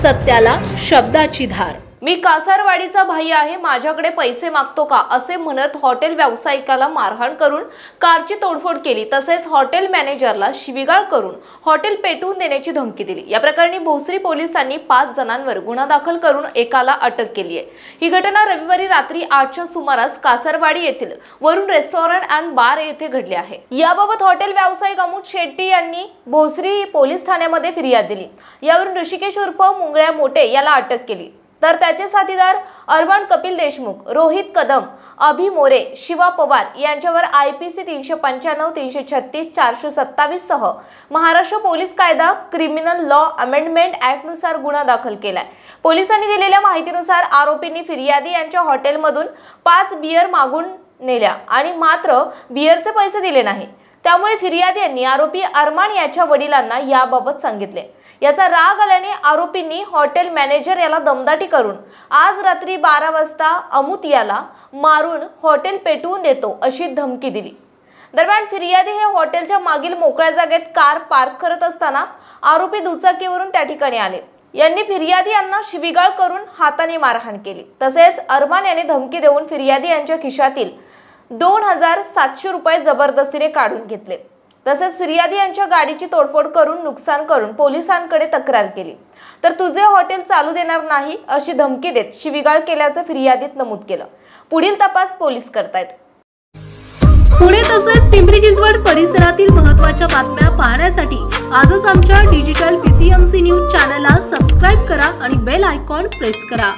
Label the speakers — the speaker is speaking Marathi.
Speaker 1: सत्याला शब्दाची धार।
Speaker 2: मी कासारवाडीचा भाई आहे, माझ्याकडे पैसे मागतो का असे म्हणत हॉटेल व्यावसायिकाला मारहाण करून कारची तोडफोड केली। तसेच हॉटेल मॅनेजरला शिवीगाळ करून हॉटेल पेटवून देण्याची धमकी दिली। या प्रकरणी भोसरी पोलिसांनी 5 जणांवर गुन्हा दाखल करून एकाला अटक केली आहे। ही घटना रविवारी रात्री 8च्या सुमारास कासारवाडी येथील वरुण रेस्टॉरंट अँड बार येथे घडली आहे। याबाबत हॉटेल व्यावसायिक अमुत शेट्टी यांनी भोसरी पोलीस ठाण्यामध्ये फिर्याद दिली। यावरून ऋषिकेश उर्फ मुंगळ्या मोठे याला अटक केली। तर त्याचे साथीदार अर्बन कपिल देशमुख, रोहित कदम, अभि मोरे, शिवा पवार यांच्यावर IPC 395, 336, 427 सह महाराष्ट्र पोलीस कायदा क्रिमिनल लॉ अमेंडमेंट ऍक्ट नुसार गुन्हा दाखल केलाय। पोलिसांनी दिलेल्या माहितीनुसार आरोपींनी फिर्यादी यांच्या हॉटेलमधून 5 बियर मागून नेल्या आणि मात्र बियरचे पैसे दिले नाही। त्यामुळे फिर्यादी यांनी आरोपी अरमान याच्या वडिलांना याबाबत सांगितले। याचा राग आल्याने आरोपींनी हॉटेल मॅनेजर याला दमदाटी करून आज रात्री 12 वाजता अमुत याला मारून हॉटेल पेटवून देतो अशी धमकी दिली। दरम्यान फिर्यादी हे हॉटेलच्या मागील मोकळ्या जागेत कार पार्क करत असताना आरोपी दुचाकीवरून त्या ठिकाणी आले। यांनी फिर्यादी यांना शिवीगाळ करून हाताने मारहाण केली। तसेच अरमान याने धमकी देऊन फिर्यादी यांच्या खिशातील 2700 रुपये जबरदस्तीने काढून घेतले। तसेच फिर्यादी यांच्या गाडीची तोडफोड करून नुकसान करून पोलिसांकडे तक्रार केली। तर तुझे हॉटेल चालू देणार नाही अशी धमकी देत शिवीगाळ केल्याचं फिर्यादीत नमूद केलं। पुढील तपास पोलीस करतायत।
Speaker 1: पुणे तसेच पिंपरी चिंचवड परिसरातील महत्त्वाच्या बातम्या पाहण्यासाठी आजच आमच्या डिजिटल PCMC न्यूज चॅनलला सबस्क्राइब करा आणि बेल आयकॉन प्रेस करा।